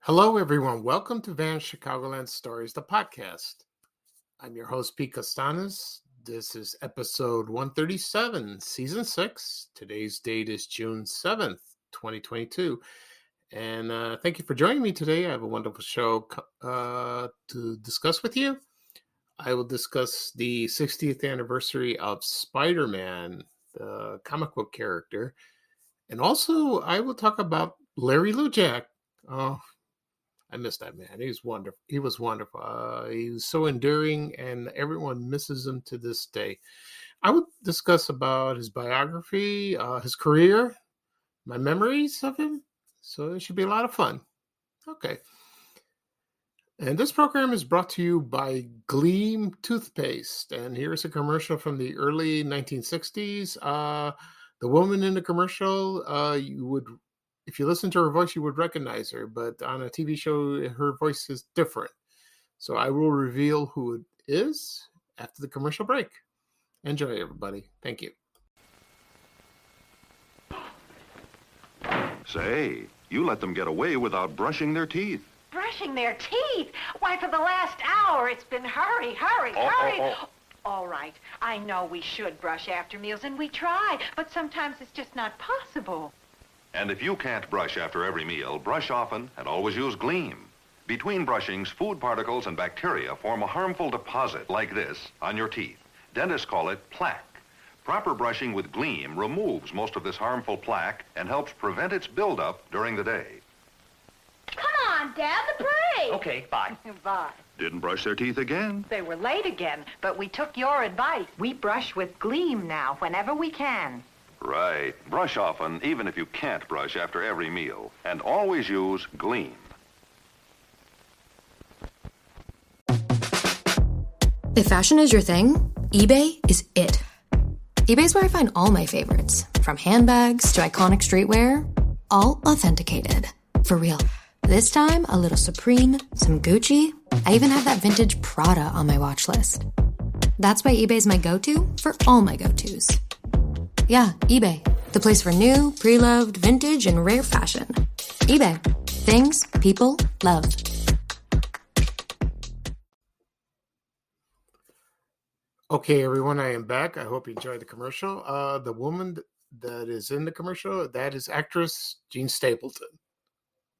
Hello, everyone. Welcome to Van Chicagoland Stories, the podcast. I'm your host, Pete Costanas. This is episode 137, season 6. Today's date is June 7th, 2022. And thank you for joining me today. I have a wonderful show to discuss with you. I will discuss the 60th anniversary of Spider-Man, the comic book character. And also, I will talk about Larry Lujack. I miss that man. He's wonderful. He was wonderful. He was so enduring, and everyone misses him to this day. I would discuss about his biography, his career, my memories of him. So it should be a lot of fun. Okay. And this program is brought to you by Gleam toothpaste. And here's a commercial from the early 1960s. The woman in the commercial, if you listen to her voice, you would recognize her, but on a TV show, her voice is different. So I will reveal who it is after the commercial break. Enjoy, everybody. Thank you. Say, you let them get away without brushing their teeth. Brushing their teeth? Why, for the last hour, it's been hurry. All right, I know we should brush after meals, and we try, but sometimes it's just not possible. And if you can't brush after every meal, brush often and always use Gleam. Between brushings, food particles and bacteria form a harmful deposit like this on your teeth. Dentists call it plaque. Proper brushing with Gleam removes most of this harmful plaque and helps prevent its buildup during the day. Come on, Dad, the break. Okay, bye. Bye. Didn't brush their teeth again. They were late again, but we took your advice. We brush with Gleam now, whenever we can. Right. Brush often, even if you can't brush after every meal. And always use Gleam. If fashion is your thing, eBay is it. eBay's where I find all my favorites, from handbags to iconic streetwear, all authenticated. For real. This time, a little Supreme, some Gucci. I even have that vintage Prada on my watch list. That's why eBay's my go-to for all my go-tos. Yeah, eBay. The place for new, pre-loved, vintage, and rare fashion. eBay. Things people love. Okay, everyone, I am back. I hope you enjoyed the commercial. The woman that is in the commercial, that is actress Jean Stapleton,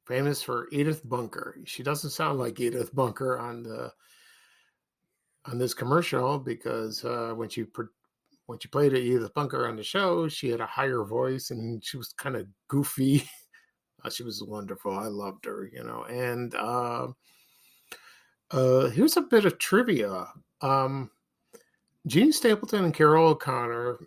famous for Edith Bunker. She doesn't sound like Edith Bunker on this commercial because when she played Edith Bunker on the show, she had a higher voice and she was kind of goofy. She was wonderful. I loved her, And here's a bit of trivia. Jean Stapleton and Carol O'Connor,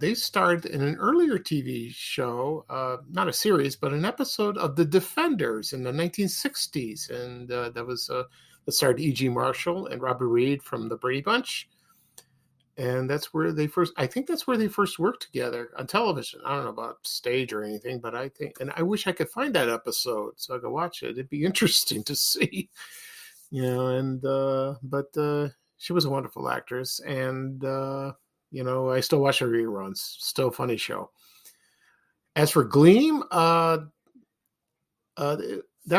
they starred in an earlier TV show, not a series, but an episode of The Defenders in the 1960s. And that starred E.G. Marshall and Robert Reed from the Brady Bunch. And that's where they first worked together on television. I don't know about stage or anything, but and I wish I could find that episode so I could watch it. It'd be interesting to see, but she was a wonderful actress. And, I still watch her reruns. Still a funny show. As for Gleam, that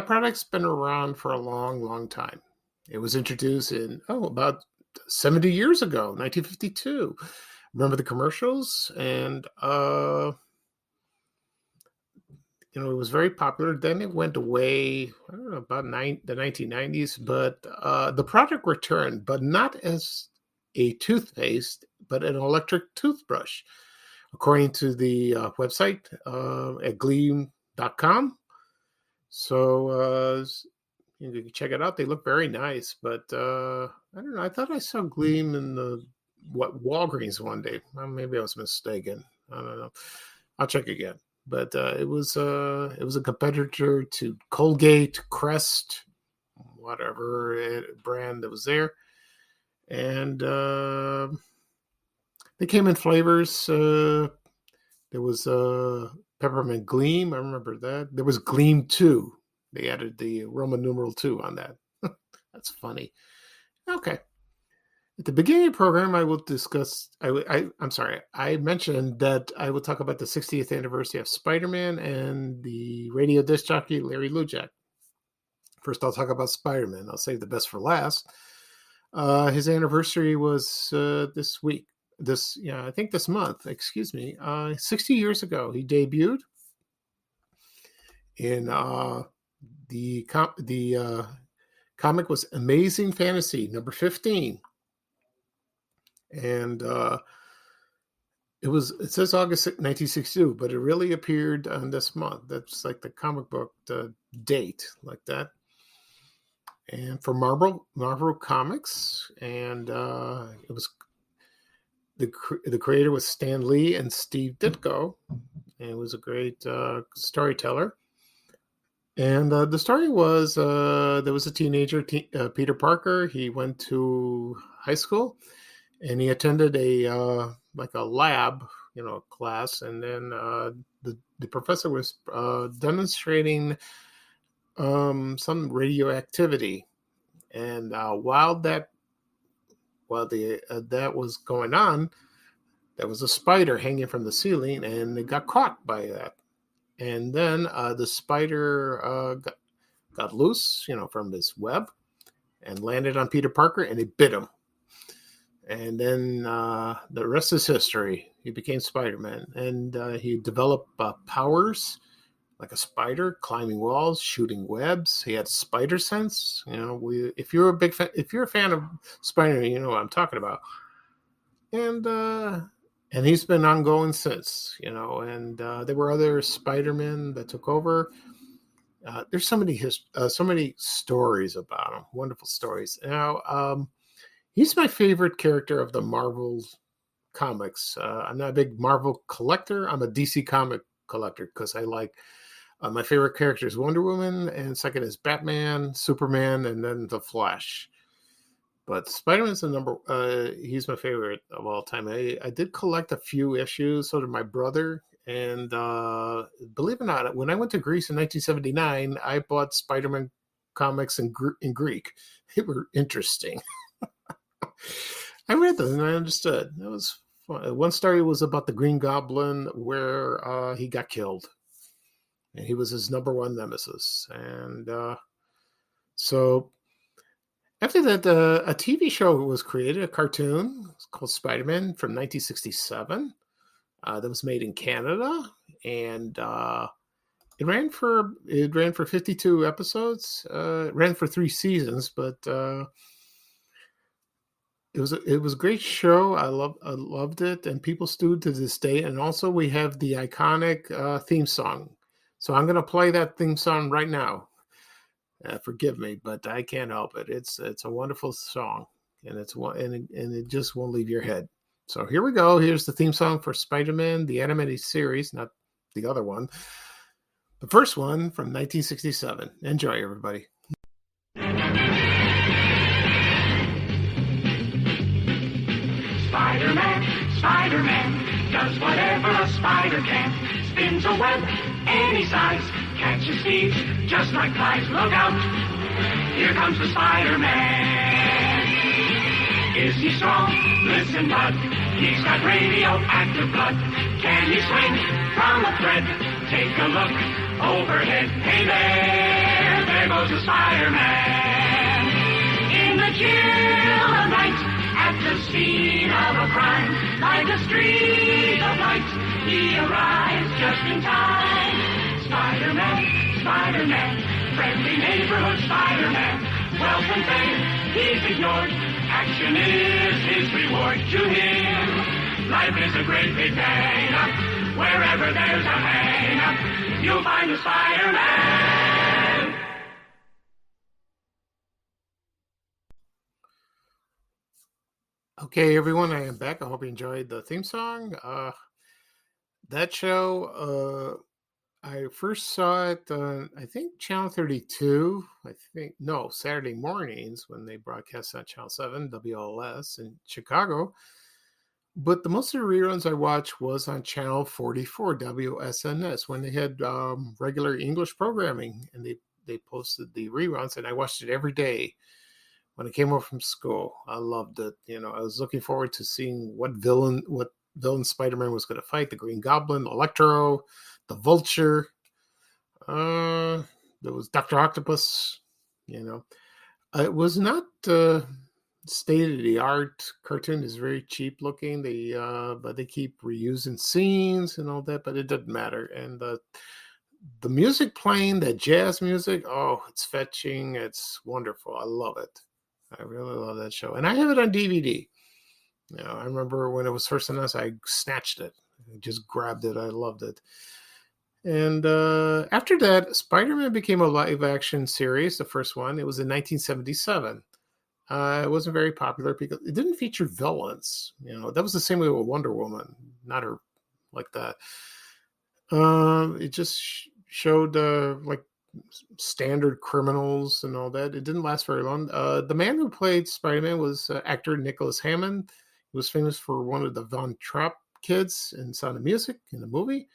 product's been around for a long, long time. It was introduced in, about 70 years ago, 1952. Remember the commercials? And, it was very popular. Then it went away, I don't know, about the 1990s. But the product returned, but not as a toothpaste, but an electric toothbrush, according to the website at gleam.com. So you can check it out. They look very nice, but I don't know. I thought I saw Gleam in Walgreens one day. Well, maybe I was mistaken. I don't know. I'll check again. But it was a competitor to Colgate, Crest, whatever brand that was there, and they came in flavors. There was Peppermint Gleam. I remember that. There was Gleam 2. They added the Roman numeral 2 on that. That's funny. Okay. At the beginning of the program, I will discuss, I'm sorry, I mentioned that I will talk about the 60th anniversary of Spider-Man and the radio disc jockey, Larry Lujack. First, I'll talk about Spider-Man. I'll save the best for last. His anniversary was this week. I think this month. Excuse me. 60 years ago, he debuted in the comic was Amazing Fantasy number 15, and it says August 1962, but it really appeared on this month. That's like the comic book date, like that. And for Marvel Comics, and it was the creator was Stan Lee and Steve Ditko, and it was a great storyteller. And the story was there was a teenager, Peter Parker. He went to high school, and he attended a lab, class, and then the professor was demonstrating some radioactivity, and while that was going on, there was a spider hanging from the ceiling, and it got caught by that. And then the spider got loose, from his web, and landed on Peter Parker, and it bit him. And then the rest is history. He became Spider-Man, and he developed powers like a spider, climbing walls, shooting webs. He had spider sense. If you're a fan of Spider-Man, you know what I'm talking about. And he's been ongoing since, and there were other Spider-Men that took over. There's so many stories about him, wonderful stories. Now, he's my favorite character of the Marvel comics. I'm not a big Marvel collector. I'm a DC comic collector because I like my favorite character is Wonder Woman, and second is Batman, Superman, and then The Flash. But Spider-Man's he's my favorite of all time. I did collect a few issues, so did my brother. And believe it or not, when I went to Greece in 1979, I bought Spider-Man comics in Greek. They were interesting. I read them and I understood. It was fun. One story was about the Green Goblin where he got killed. And he was his number one nemesis. And so after that, a TV show was created, a cartoon called Spider-Man from 1967 that was made in Canada. And it ran for 52 episodes. It ran for 3 seasons, but it was a great show. I loved it, and people still to this day. And also, we have the iconic theme song. So I'm going to play that theme song right now. Forgive me, but I can't help it. It's a wonderful song, and it just won't leave your head. So here we go. Here's the theme song for Spider-Man, the animated series, not the other one. The first one from 1967. Enjoy, everybody. Spider-Man does whatever a spider can. Spins a web any size, catches thieves just like flies. Look out, here comes the Spider-Man. Is he strong? Listen, bud, he's got radioactive blood. Can he swing from a thread? Take a look overhead. Hey there goes the Spider-Man. In the chill of night, at the scene of a crime, like a streak of light, he arrives just in time. Spider-Man, Spider-Man, friendly neighborhood Spider-Man. Wealth and fame, he's ignored. Action is his reward to him. Life is a great big hang-up. Wherever there's a hang-up, you'll find a Spider-Man. Okay, everyone, I am back. I hope you enjoyed the theme song. That show, I first saw it on, I think, Channel 32. Saturday mornings when they broadcast on Channel 7, WLS in Chicago. But the most of the reruns I watched was on Channel 44, WSNS, when they had regular English programming, and they posted the reruns, and I watched it every day. When I came home from school, I loved it. I was looking forward to seeing what villain Spider-Man was going to fight: the Green Goblin, Electro, the Vulture. There was Dr. Octopus. you know. It was not state-of-the-art cartoon. Is very cheap looking. But they keep reusing scenes and all that, but it doesn't matter. And the music playing, that jazz music, oh, it's fetching. It's wonderful. I love it. I really love that show. And I have it on DVD. I remember when it was first announced, I snatched it. I just grabbed it. I loved it. And after that, Spider-Man became a live-action series, the first one. It was in 1977. It wasn't very popular because it didn't feature villains. That was the same way with Wonder Woman. Not her like that. It just showed like standard criminals and all that. It didn't last very long. The man who played Spider-Man was actor Nicholas Hammond. He was famous for one of the Von Trapp kids in Sound of Music in the movie.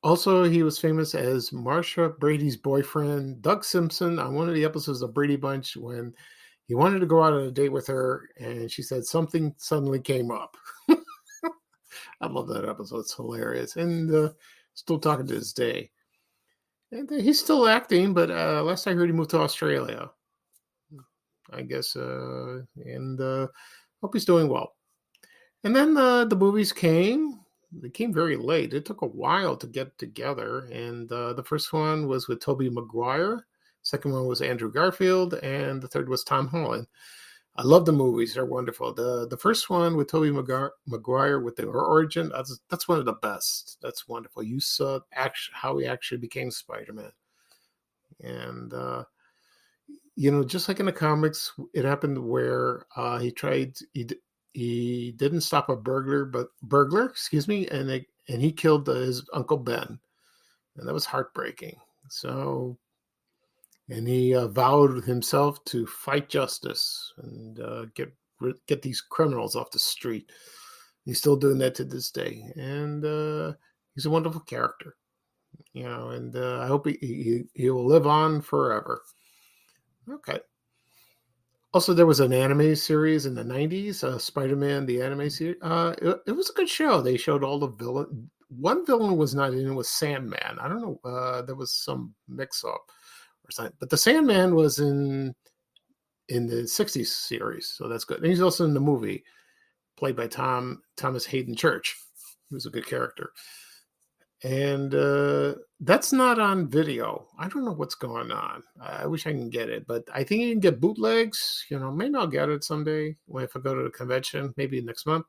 Also, he was famous as Marsha Brady's boyfriend, Doug Simpson, on one of the episodes of Brady Bunch when he wanted to go out on a date with her and she said something suddenly came up. I love that episode. It's hilarious. And still talking to this day. And he's still acting, but last I heard he moved to Australia. I guess. And hope he's doing well. And then the movies came. They came very late. It took a while to get together. And the first one was with Tobey Maguire. Second one was Andrew Garfield. And the third was Tom Holland. I love the movies. They're wonderful. The first one with Tobey Maguire with the origin, that's one of the best. That's wonderful. You saw how he actually became Spider-Man. And, just like in the comics, it happened where he didn't stop a burglar, excuse me, and he killed his Uncle Ben. And that was heartbreaking. So... And he vowed himself to fight justice and get these criminals off the street. He's still doing that to this day. And he's a wonderful character, and I hope he will live on forever. Okay. Also, there was an anime series in the 90s, Spider-Man, the anime series. It was a good show. They showed all the villains. One villain was not in it, was Sandman. I don't know. There was some mix-up. But the Sandman was in the 60s series, so that's good. And he's also in the movie, played by Thomas Hayden Church. He was a good character. And that's not on video. I don't know what's going on. I wish I can get it, but I think you can get bootlegs. Maybe I'll get it someday if I go to the convention, maybe next month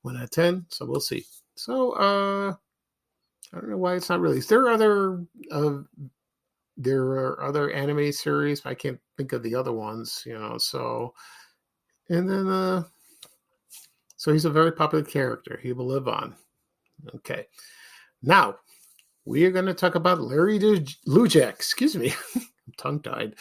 when I attend. So we'll see. So I don't know why it's not released. There are other anime series. I can't think of the other ones, so. And then, so he's a very popular character. He will live on. Okay. Now, we are going to talk about Larry Lujack. Excuse me. I'm tongue-tied.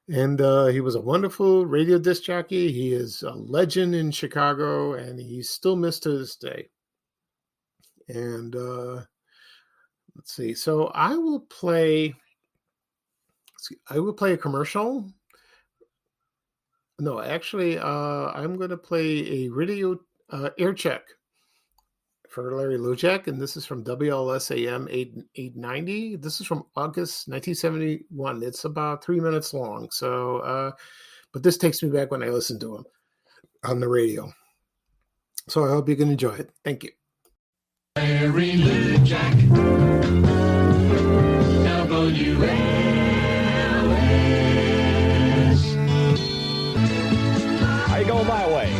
And he was a wonderful radio disc jockey. He is a legend in Chicago, and he's still missed to this day. And, let's see. So I will play a commercial. No, actually, I'm going to play a radio air check for Larry Lujack, and this is from WLSAM 890. This is from August 1971. It's about 3 minutes long. So, but this takes me back when I listened to him on the radio. So I hope you can enjoy it. Thank you. Larry Lujack, How you going my way?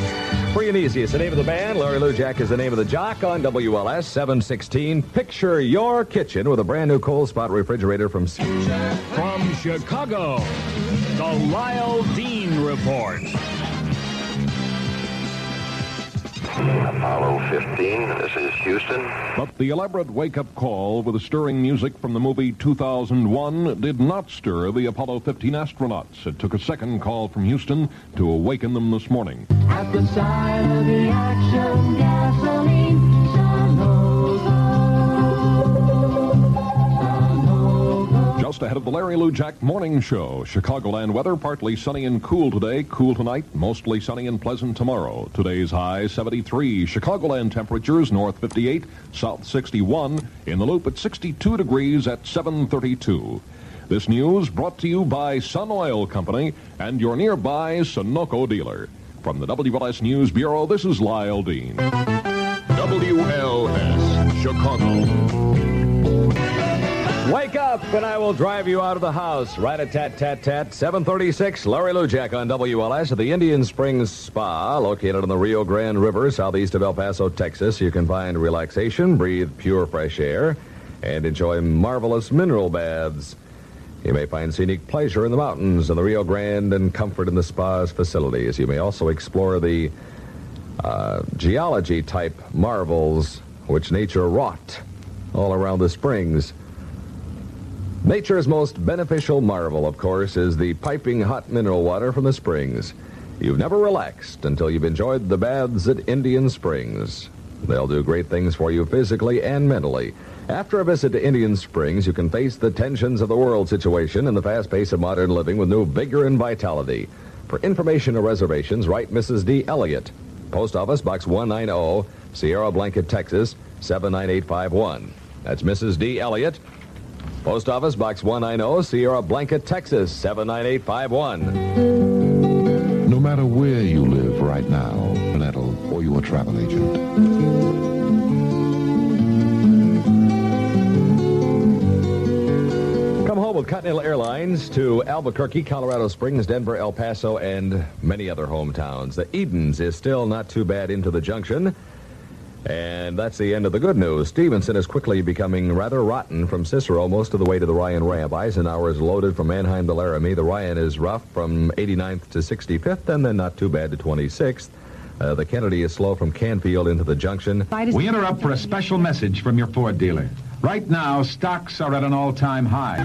Free and easy is the name of the band. Larry Lujack is the name of the jock on WLS 716. Picture your kitchen with a brand new cold spot refrigerator from Chicago, the Lyle Dean Report. Apollo 15, this is Houston. But the elaborate wake-up call with the stirring music from the movie 2001 did not stir the Apollo 15 astronauts. It took a second call from Houston to awaken them this morning. At the side of the action, gasoline, Just ahead of the Larry Lujack Morning Show, Chicagoland weather, partly sunny and cool today, cool tonight, mostly sunny and pleasant tomorrow. Today's high 73. Chicagoland temperatures, north 58, south 61, in the Loop at 62 degrees at 7:32. This news brought to you by Sun Oil Company and your nearby Sunoco dealer. From the WLS News Bureau, this is Lyle Dean. WLS, Chicago. Wake up and I will drive you out of the house. Rat-a-tat-tat-tat. 736, Larry Lujack on WLS at the Indian Springs Spa, located on the Rio Grande River, southeast of El Paso, Texas. You can find relaxation, breathe pure fresh air, and enjoy marvelous mineral baths. You may find scenic pleasure in the mountains and the Rio Grande and comfort in the spa's facilities. You may also explore the geology-type marvels which nature wrought all around the springs. Nature's most beneficial marvel, of course, is the piping hot mineral water from the springs. You've never relaxed until you've enjoyed the baths at Indian Springs. They'll do great things for you physically and mentally. After a visit to Indian Springs, you can face the tensions of the world situation and the fast pace of modern living with new vigor and vitality. For information or reservations, write Mrs. D. Elliott, Post Office Box 190, Sierra Blanca, Texas, 79851. That's Mrs. D. Elliott, Post Office Box 190, Sierra Blanca, Texas, 79851. No matter where you live right now, Continental or your travel agent. Come home with Continental Airlines to Albuquerque, Colorado Springs, Denver, El Paso, and many other hometowns. The Edens is still not too bad into the junction. And that's the end of the good news. Stevenson is quickly becoming rather rotten from Cicero most of the way to the Ryan Ramp. Eisenhower is loaded from Manheim to Laramie. The Ryan is rough from 89th to 65th, and then not too bad to 26th. The Kennedy is slow from Canfield into the junction. We interrupt for a special message from your Ford dealer. Right now, stocks are at an all-time high.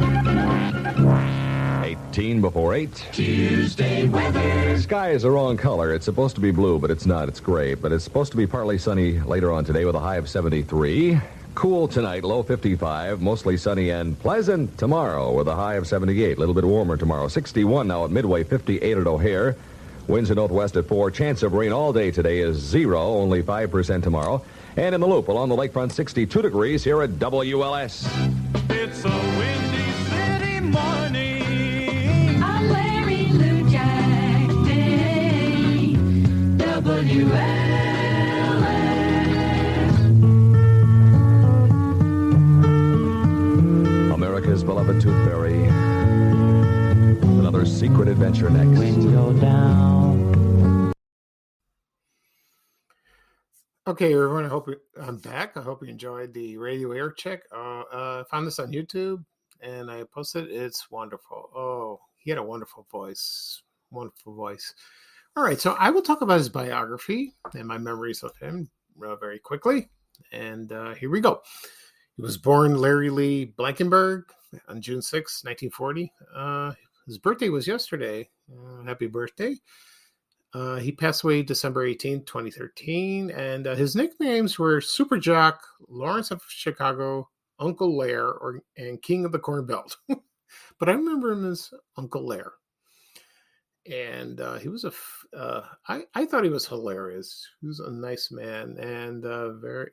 18 before 8. Tuesday weather. Sky is the wrong color. It's supposed to be blue, but it's not. It's gray. But it's supposed to be partly sunny later on today with a high of 73. Cool tonight, low 55. Mostly sunny and pleasant tomorrow with a high of 78. A little bit warmer tomorrow. 61 now at Midway, 58 at O'Hare. Winds in northwest at 4. Chance of rain all day today is 0, only 5% tomorrow. And in the Loop along the lakefront, 62 degrees here at WLS. It's a windy city morning. A Larry Lujack day. WLS. America's beloved Tooth Fairy. Another secret adventure next. When you're down. Okay, everyone, I'm back. I hope you enjoyed the radio air check. I found this on YouTube, and I posted it. It's wonderful. Oh, he had a wonderful voice. Wonderful voice. All right, so I will talk about his biography and my memories of him very quickly. And here we go. He was born Larry Lee Blankenberg on June 6, 1940. His birthday was yesterday. Happy birthday. He passed away December 18, 2013, and his nicknames were Super Jock, Lawrence of Chicago, Uncle Lair, and King of the Corn Belt. But I remember him as Uncle Lair. And he was I thought he was hilarious. He was a nice man and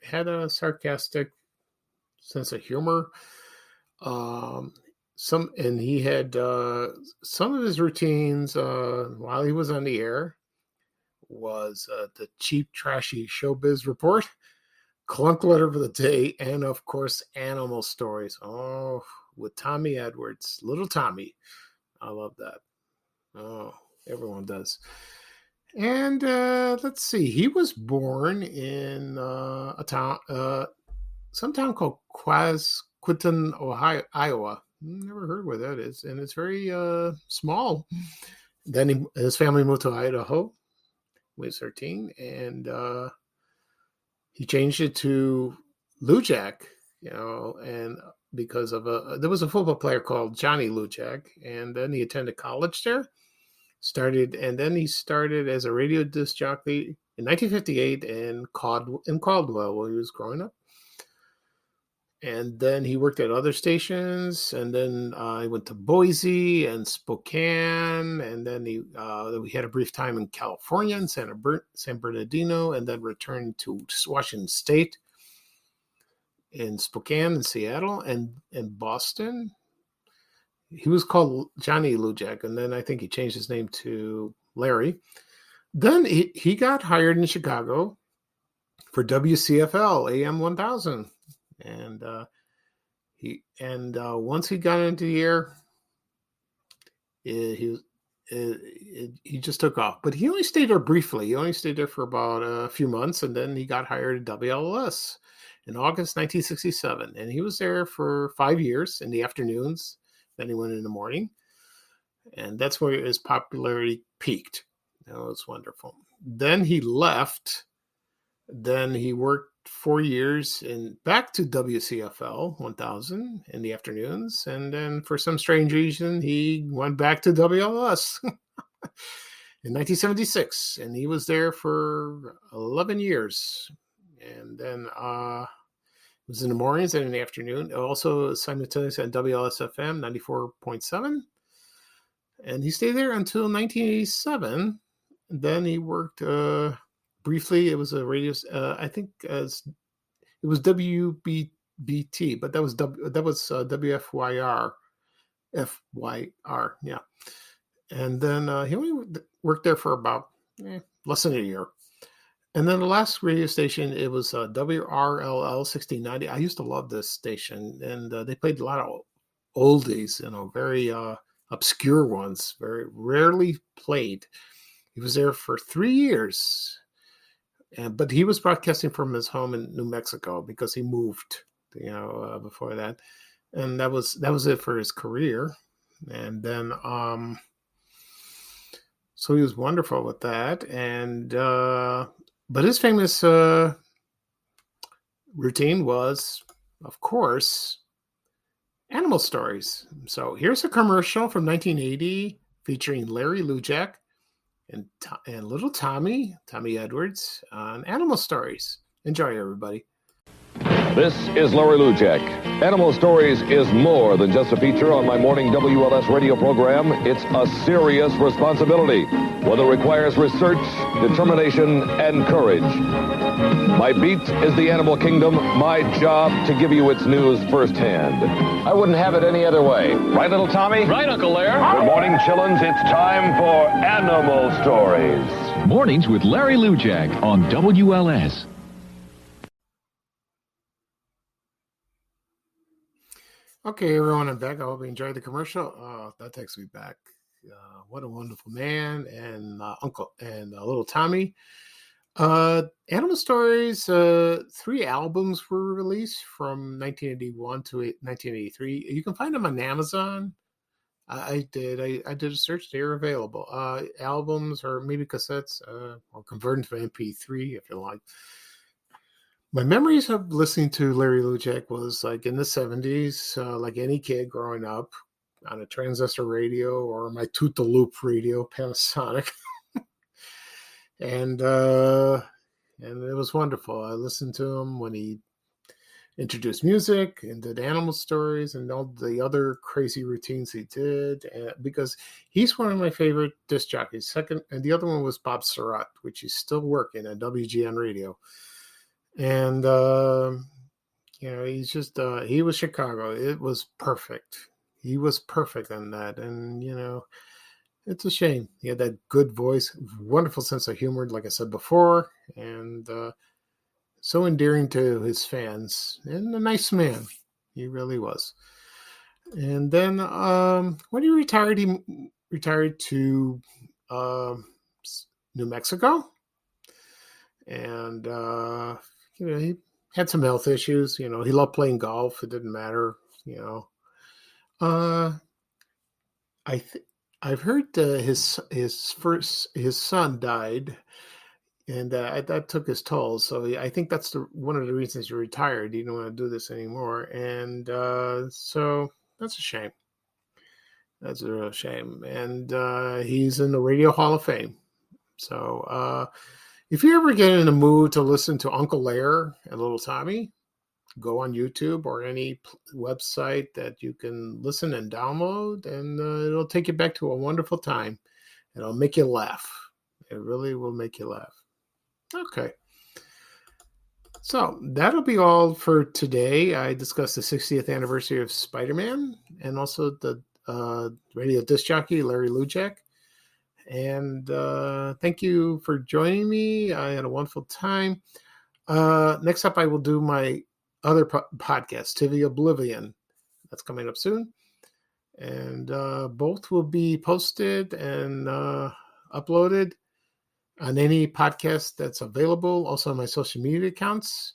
had a sarcastic sense of humor. He had some of his routines while he was on the air was the cheap, trashy showbiz report, clunk letter of the day, and of course, animal stories. Oh, with Tommy Edwards, little Tommy. I love that. Oh, everyone does. And let's see, he was born in a town, some town called Quasquinton, Ohio, Iowa. Never heard where that is, and it's very small. Then his family moved to Idaho when he was 13, and he changed it to Lujack, and because of there was a football player called Johnny Lujack, and then he attended college there. Then he started as a radio disc jockey in 1958 in Caldwell while he was growing up. And then he worked at other stations, and then he went to Boise and Spokane, and then we had a brief time in California in San Bernardino, and then returned to Washington State in Spokane and Seattle and in Boston. he was called Johnny Lujack, and then I think he changed his name to Larry. Then he got hired in Chicago for WCFL AM 1000, and once he got into the air, he just took off. But he only stayed there briefly. He only stayed there for about a few months, and then he got hired at WLS in August 1967, and he was there for 5 years in the afternoons. Then he went in the morning, and that's where his popularity peaked. It was wonderful. Then he left. Then he worked 4 years back to WCFL 1000 in the afternoons, and then for some strange reason he went back to WLS in 1976, and he was there for 11 years. And then it was in the mornings and in the afternoon. Also simultaneously on WLS-FM 94.7. And he stayed there until 1987. Then he worked briefly. It was a radio, I think it was WBT, but that was WFYR. FYR, yeah. And then he only worked there for about less than a year. And then the last radio station, it was WRLL 1690. I used to love this station, and they played a lot of oldies, very obscure ones, very rarely played. He was there for 3 years, but he was broadcasting from his home in New Mexico because he moved, before that, and that was it for his career. And then, so he was wonderful with that, and. But his famous routine was, of course, animal stories. So here's a commercial from 1980 featuring Larry Lujack and little Tommy Edwards on animal stories. Enjoy, everybody. This is Larry Lujack. Animal Stories is more than just a feature on my morning WLS radio program. It's a serious responsibility, one that requires research, determination, and courage. My beat is the animal kingdom, my job to give you its news firsthand. I wouldn't have it any other way. Right, little Tommy? Right, Uncle Lair. Good morning, chillins. It's time for Animal Stories. Mornings with Larry Lujack on WLS. Okay, everyone, I'm back. I hope you enjoyed the commercial. That takes me back. What a wonderful man, and Uncle and little Tommy. Animal Stories, 3 albums were released from 1981 to 1983. You can find them on Amazon. I did a search. They're available. Albums or maybe cassettes or converted to MP3 if you like. My memories of listening to Larry Lujack was like in the 70s, like any kid growing up on a transistor radio or my Toot-the-Loop radio, Panasonic. and it was wonderful. I listened to him when he introduced music and did animal stories and all the other crazy routines he did, because he's one of my favorite disc jockeys. Second, and the other one was Bob Surratt, which is still working at WGN Radio. And, he's just, he was Chicago. It was perfect. He was perfect on that. And, it's a shame. He had that good voice, wonderful sense of humor, like I said before, and so endearing to his fans, and a nice man. He really was. And then when he retired to New Mexico. And, he had some health issues. He loved playing golf. It didn't matter, I've heard his son died, and that took his toll. So I think that's one of the reasons he retired. He didn't want to do this anymore, and so that's a shame. That's a real shame. And he's in the Radio Hall of Fame. So if you ever get in the mood to listen to Uncle Lair and Little Tommy, go on YouTube or any website that you can listen and download, and it'll take you back to a wonderful time. It'll make you laugh. It really will make you laugh. Okay. So that'll be all for today. I discussed the 60th anniversary of Spider-Man and also the radio disc jockey, Larry Lujack. And thank you for joining me. I had a wonderful time. Next up, I will do my other podcast, TV Oblivion. That's coming up soon. And both will be posted and uploaded on any podcast that's available. Also on my social media accounts,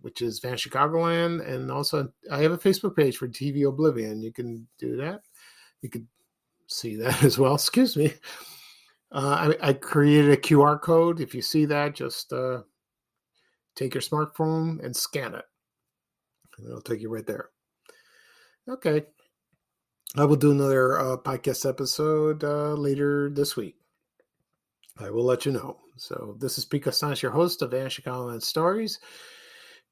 which is Van Chicagoland. And also I have a Facebook page for TV Oblivion. You can do that. You can see that as well. Excuse me. I created a QR code. If you see that, just take your smartphone and scan it. And it'll take you right there. Okay. I will do another podcast episode later this week. I will let you know. So this is Pete Costanis, your host of Van Chicagoland Stories.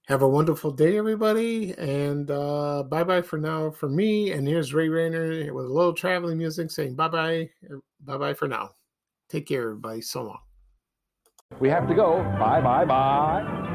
Have a wonderful day, everybody. And bye-bye for now for me. And here's Ray Rayner with a little traveling music saying bye-bye. Bye-bye for now. Take care, everybody. So long. We have to go. Bye, bye, bye.